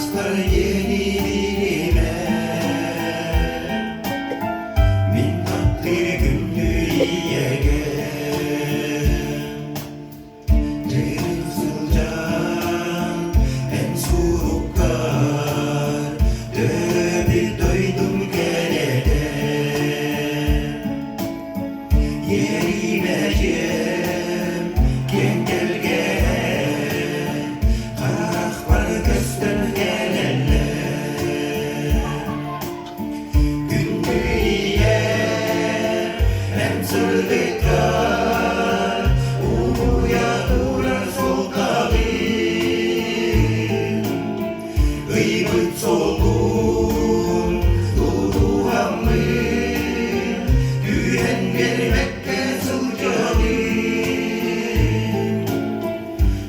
Arastar yeni dilime minnattir gündü iyege Derin sılcan en surukar Döbü doydum gelede Yerime jem ken gelgen Karak var göstön gelenler Gündü iye hem sırdıklar Uya durar solkabin Gıybıt solgun Duduhamın Dühen vermekte sılcabin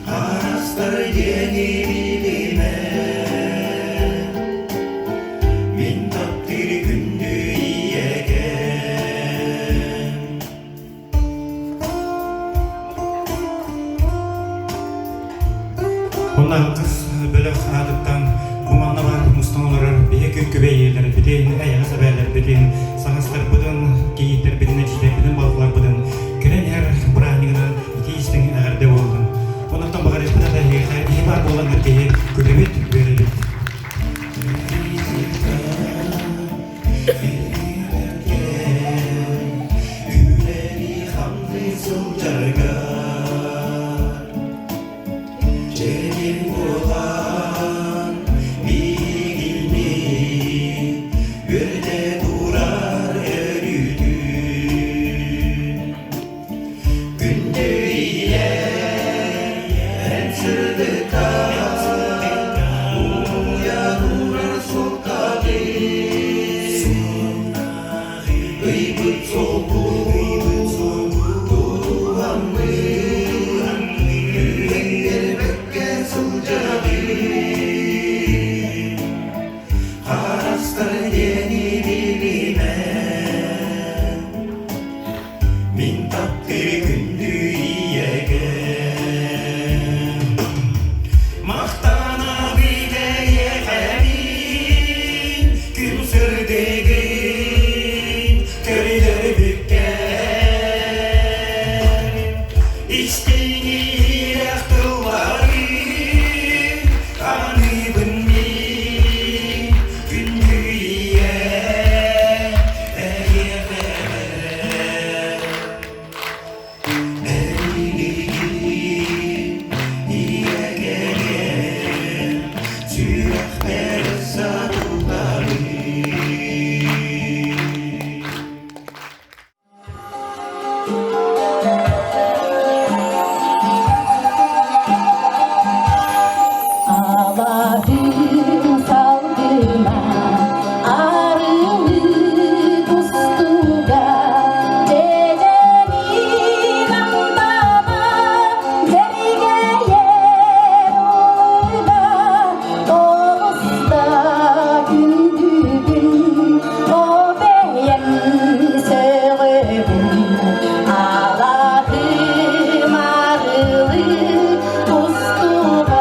Arastar yeni dilime Minnattir gündü iyegen Onlar kız bölük adıttan kumanna var mustanolary bihe günkü beyler bidin ayağı severler bidin sahaslar budun giyitler bidin eşler bidin balıklar budun kiren her buranigынан iti istin ağırda oldun. Ondan bakar espina da iyi var olanlar diye kürebet verelim. Yüleri hamdi sılcargar Cemil olan bilini Yörde durar örüdün Gündü ile en sırdıklar Uya durar sokabin Gıybıt solgun Duduhamın Yüren gelmekke sılcabin Arastar yeni dilime Minnattir gündü iyegen Mahtana bile yeğenin Gül sürdegin Köriler bükken İçtiğini ilahtırları Anıbın mi Gündü iye Eriliğin iyegenen Sürekler satıları Ağladım salgına, arılı kustuga, dedenin andama, dergeye uyda, dosta gündügün, o beyen sebebim. Ağladım arılı kustuga.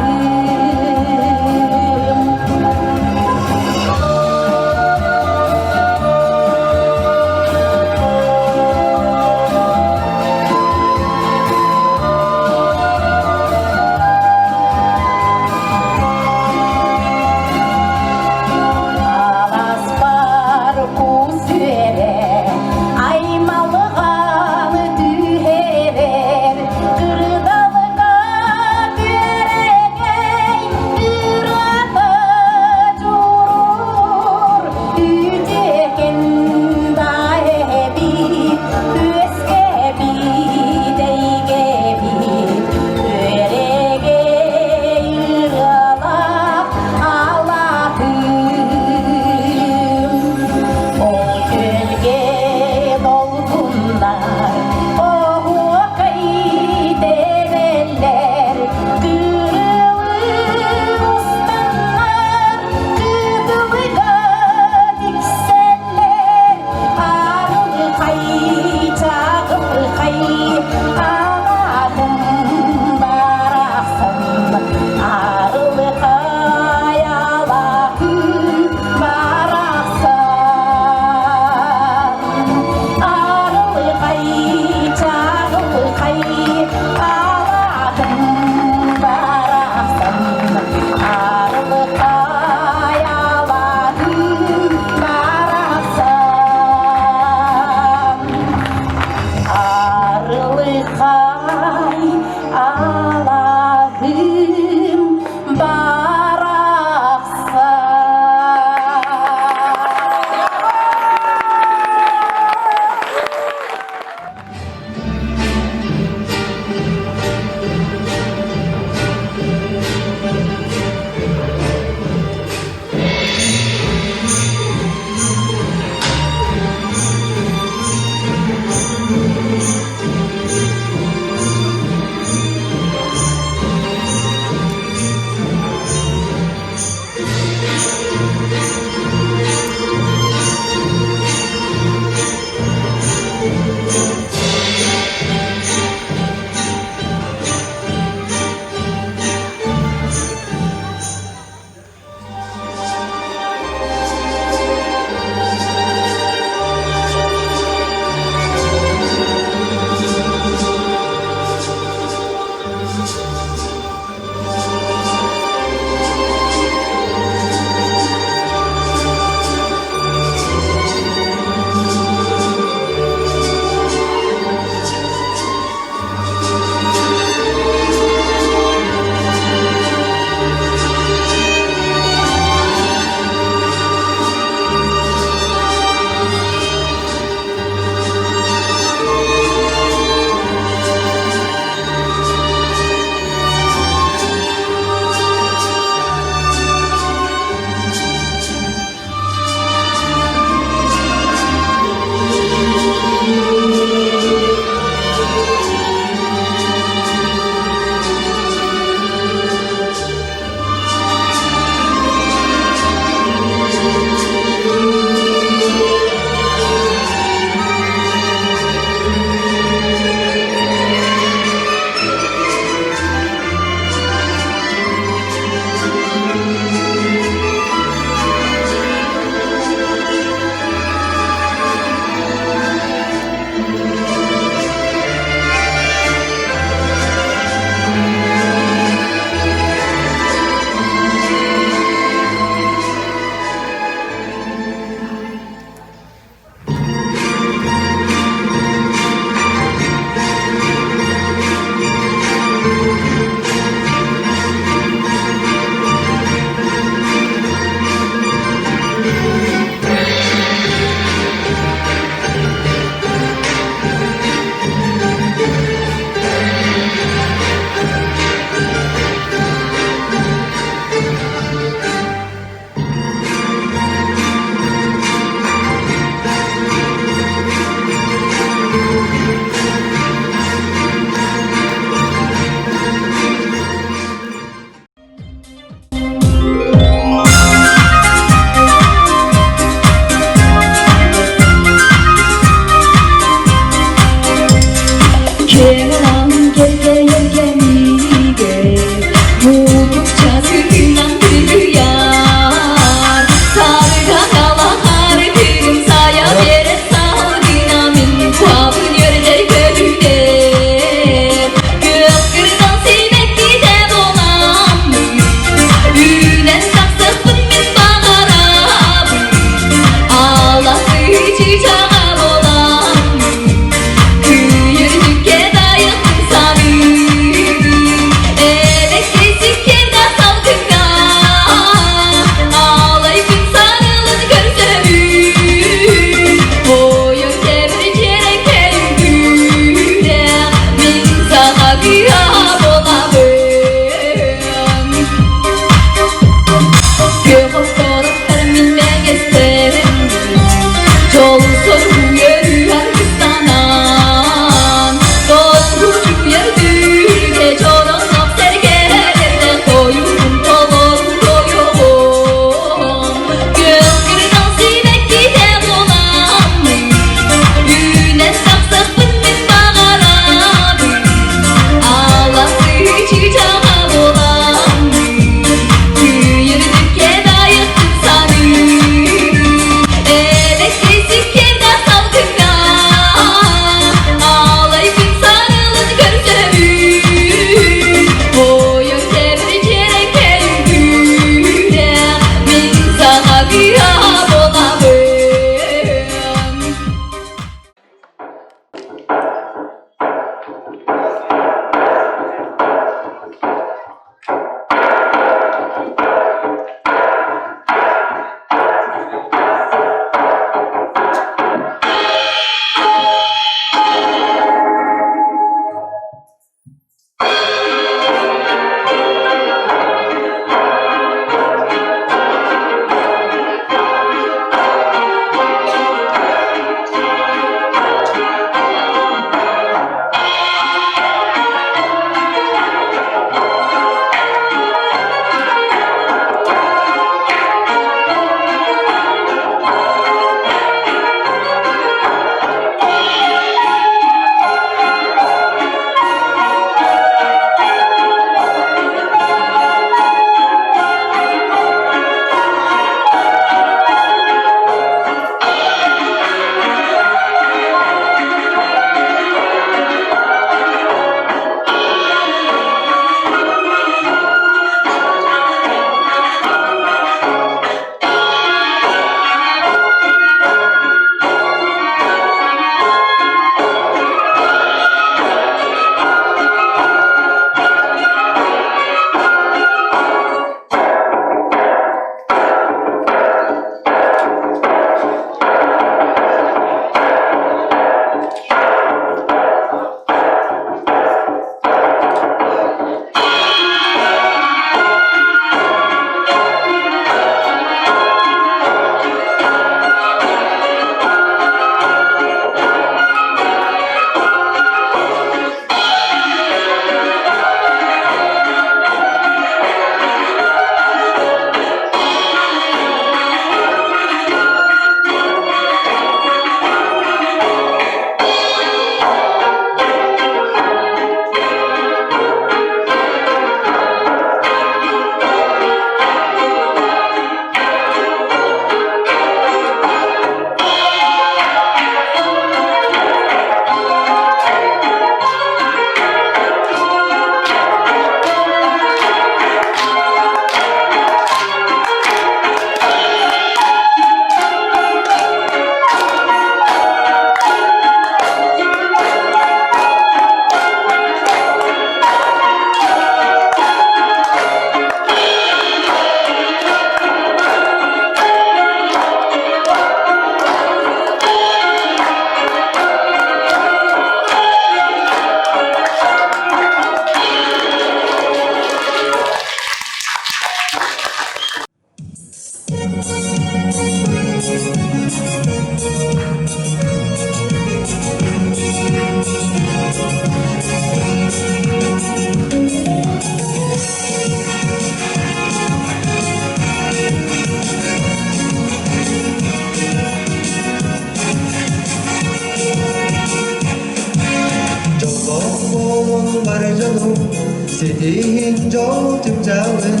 çağın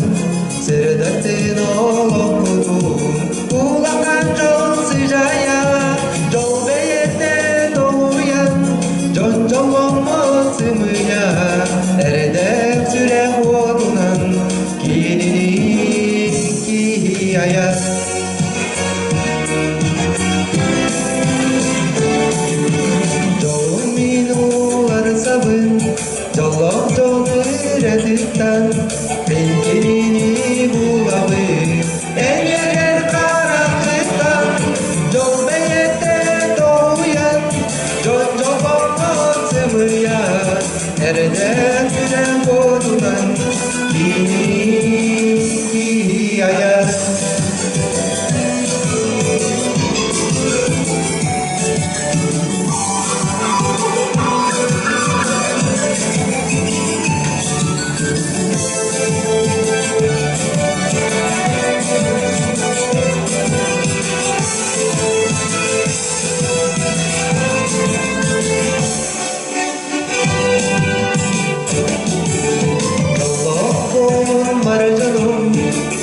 Sırdatın okudum Ulakan yol sıcaya Yol beyette doğuyan Con con olmasımıya Nerede süre olunan Kilini kihiyaya Yolun minular sabın Yolun yolu redikten Pencerini bulavı Eğer karanlıktan Yol beyette doğuyan Con con olmasımıya Nerede süren kodunan Kini kihiyaya Marcanım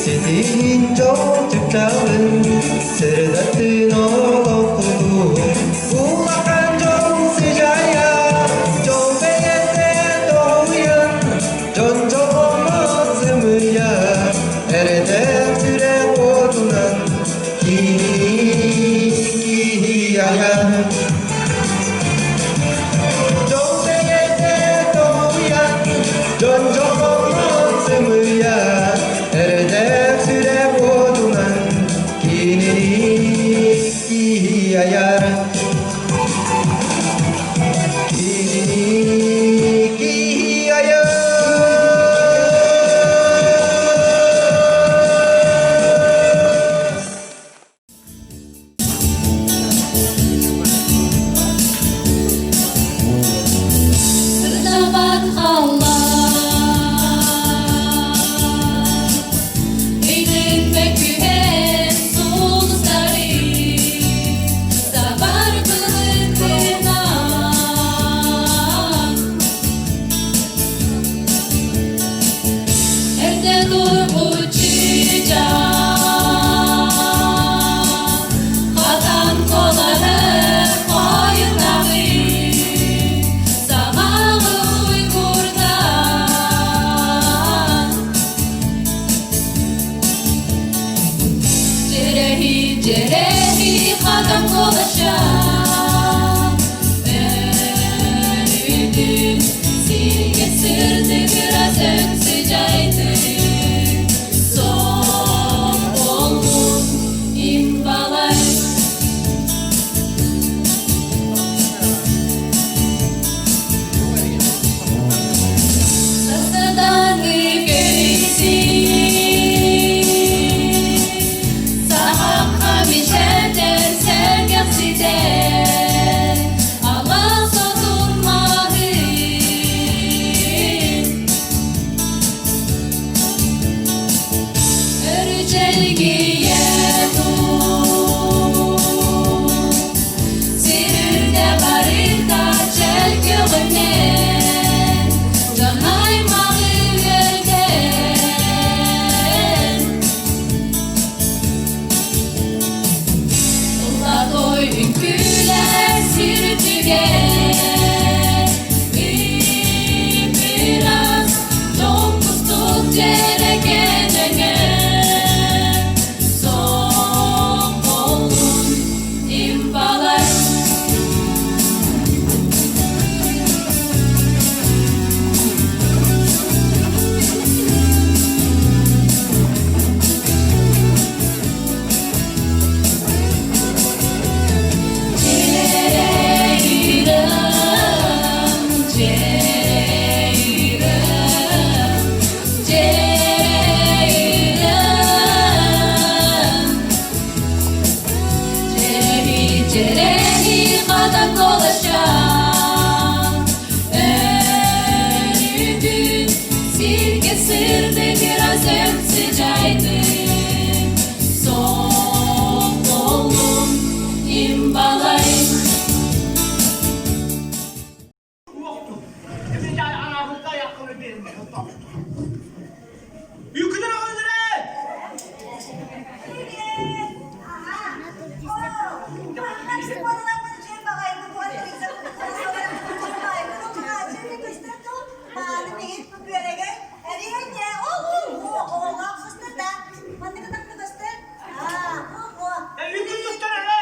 Sizin çok çıktığın Sırdatın okudum Ulakan yol sıcaya Yol beyette doğuyan Con con olmasımıya Nerede süre kodunan Kini kihiyaya Yol beyette doğuyan Con con olmasımıya Nerede süre kodunan Kini kihiyaya Kini kihiyaya Sırdabat Allah Eylin ve güven sulsari Sabar kılıkına Erde dur uçacak Katan koları koyunları Sabahı uykurdan Cerehi cerehi kadam kolaşan Erüdüm silge sırdı biraz ön sıcaydı Son oldum imbalay Sasadan gerisi Sahak hamişerden sergaside Allah sotunmadı Örücelgiye dur Sirde barırda çel göğüne Canay mağı verden Ulla doy ünküler sirtüge biraz çok kustuk cerekecenge Son oldum imbalay Cerehi kadar dolaşan Erüdüm silge sırdı biraz ön sıcaydı Son oldum imbalay Bir tane anahırda yakını bilmiyor. Yüküden alınır. Yükün tuttan öyle.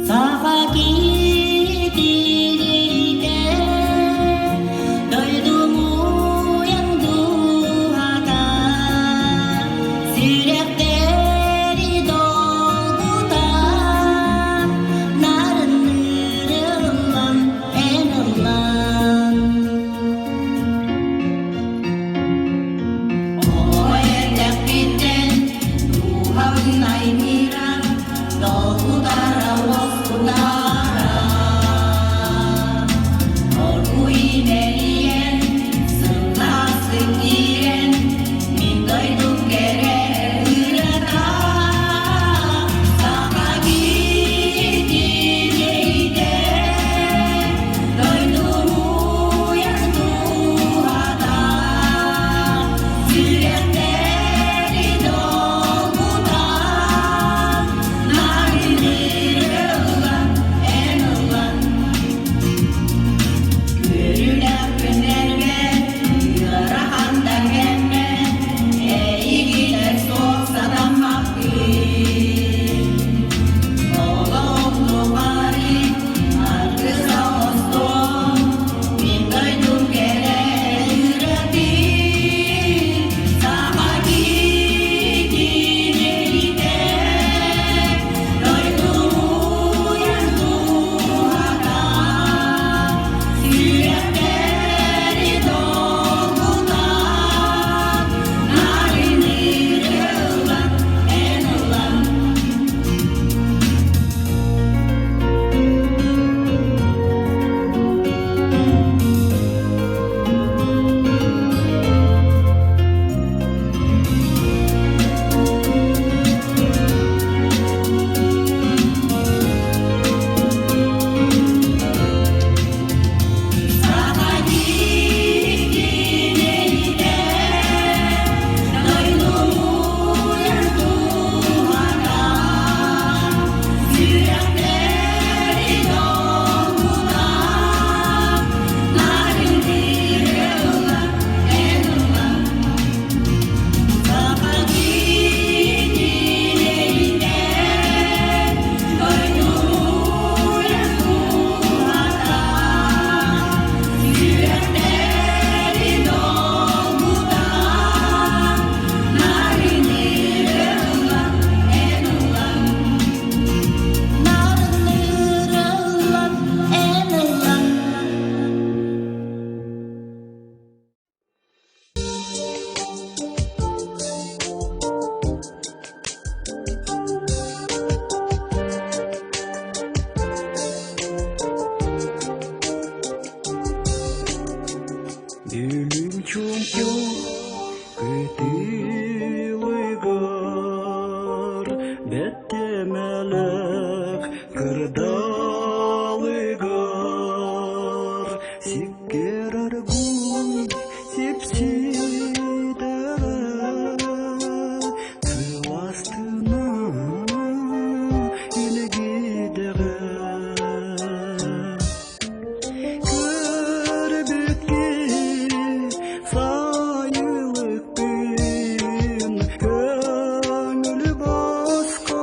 Safaki diri ke кырдалыгар сиккерар гуй сепсидага кыластына илгидага көрбүкке сайылыкпын көңүл баска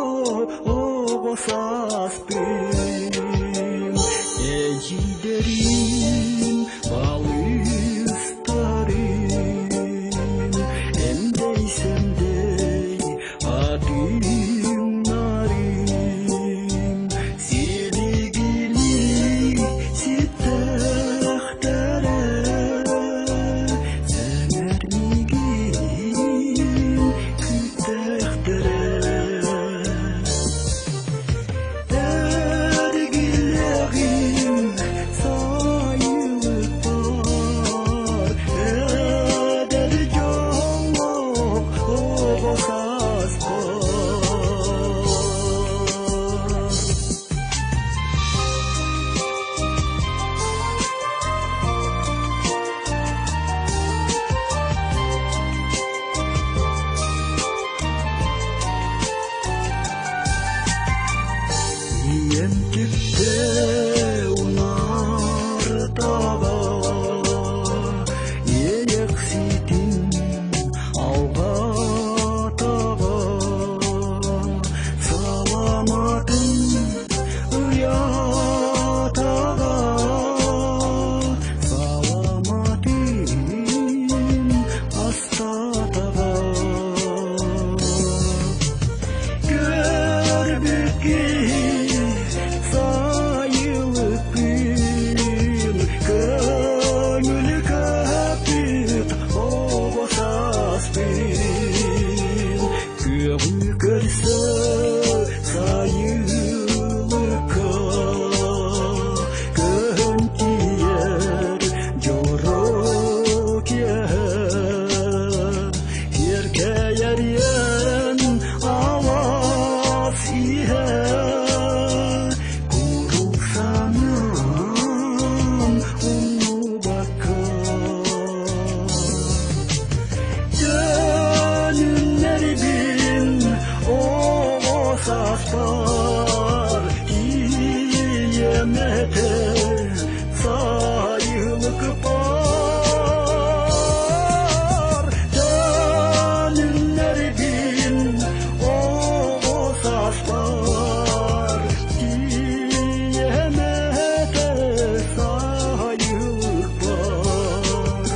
обосаспын эжидерим балыстарым эмдей сендей атымнарым силигили ситахтара сеңермигин күтахтара Ergilerim sayılık var Eder canlak obasas var Ем типте унар тага Еекситин алга тага Саламатын уятага Саламатын астатага Görбүкке сайылыкпын көңүл көпүт обосаспын көңүл көрсө сайылыкка көн киер жорокия еркеерен авас ihe kurulsanam unu bakar gönüller bin o saflar diyemete sayılık var gönüller bin o saflar diyemete sayılık var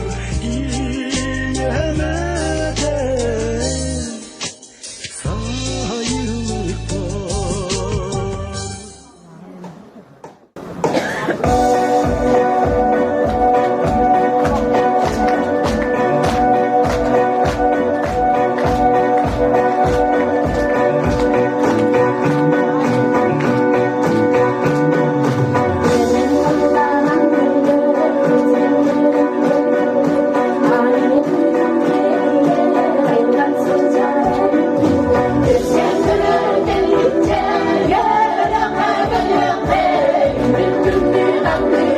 diyemete sayılık var Thank you.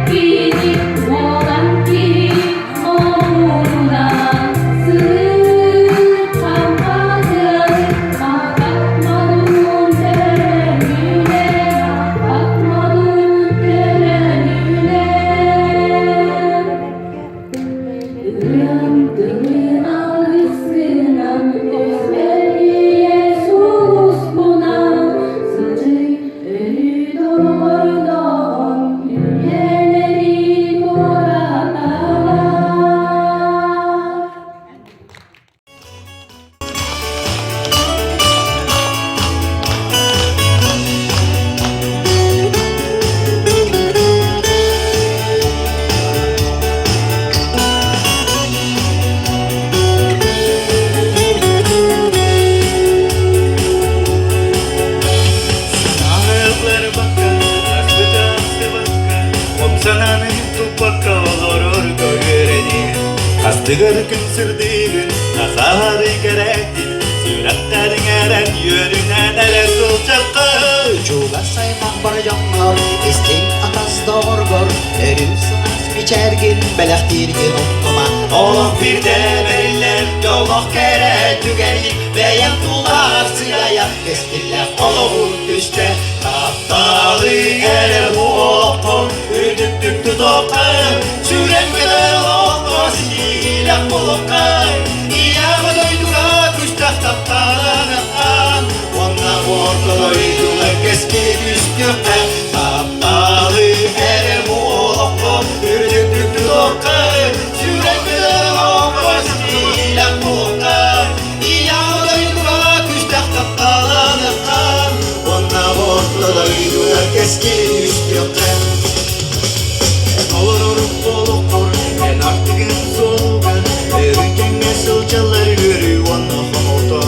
비니 모란길이 머무르나 스참 바들 마각마둔 데레니네 마각마둔 데레니네 뜨는 알리스난 에스페리에 소스포나 스지 에리도르던 예네리 돌아가라 Ağlar bakar, sıcaksı bakar Omsananın tupakka olurur görüreni Astıgır gün sürdüğün, asarı gerektir Süratların eren yönüne nere sulçakka Juga saymak bar janlar, isting atas dorgor Erüsünüz biçergin, belektirgin okkuma Oğlum bir de verirler, yoluk kere tügenik Beyan tular sıraya, eskiller olur düşte Taptalı ere bu oğlum, ürdüktük tutuklar Süren kadar oğlum, silah buluklar İyamı doyduğa, kuştak taptalanıkan Onunla ortadoyduğa, keski düştükler Taptalı ere bu oğlum, ürdüktük tutuklar Süren kadar oğlum, silah buluklar İyamı doyduğa, kuştak taptalanıkan Onunla ortadoyduğa, keski düştükler Olur buluklar, en artık soğugan Erken sılcalar görü onu hamuda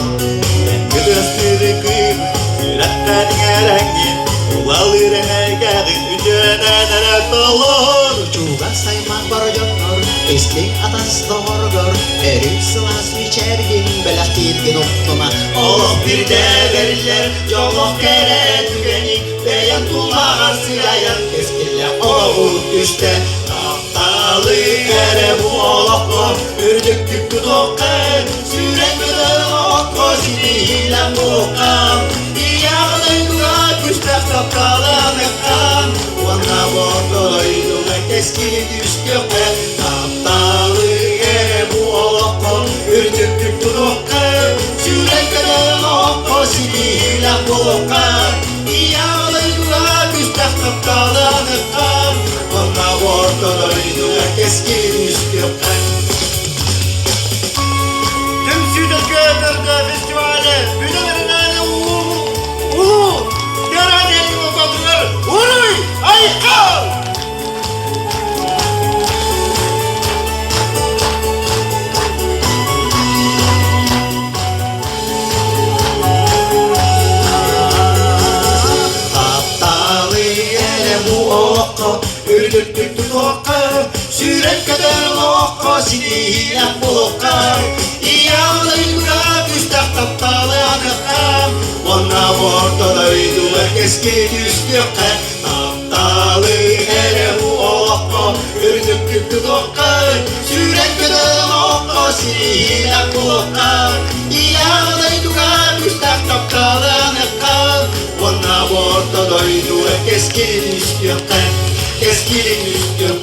Gıdastırı kıyım, sürattan yarangin Ulalır ergağın, ücüne nere dolur Juga saymak bar janlar, isting atas dorgor Erüsünüz biçergin, belektirgin okkuma Oğlum bir de verirler, yoluk kere tügenik Beyan tular sıraya, eskiller olur düşte Tahtalı ere bu oğlum, ürdüktük tutuklar Süren kadar oğlum, siniyle bulukam İyağdaydığa kuştak taptalanıkan Ona bordoyduğa keski düştükler Tahtalı ere bu oğlum, ürdüktük tutuklar Süren kadar oğlum, siniyle bulukam İyağdaydığa kuştak taptalanıkan Ona bordoyduğa keski düştükler Tüm Südaköy'de festivale müdürlerine ulu Deraneli okullar Uruy Aykal Taptalı ele bu oku Ürdüktük tutukka Süren kadar oku Siniyle bulukka İyağdaydığa kuştak taptalı anıkam Ona ortadoyduğa keski düştükka Taptalı ele bu oku Ürdüktük tutukka Süren kadar oku Siniyle bulukka İyağdaydığa kuştak taptalı anıkam Ona ortadoyduğa keski düştükka Keski düştükka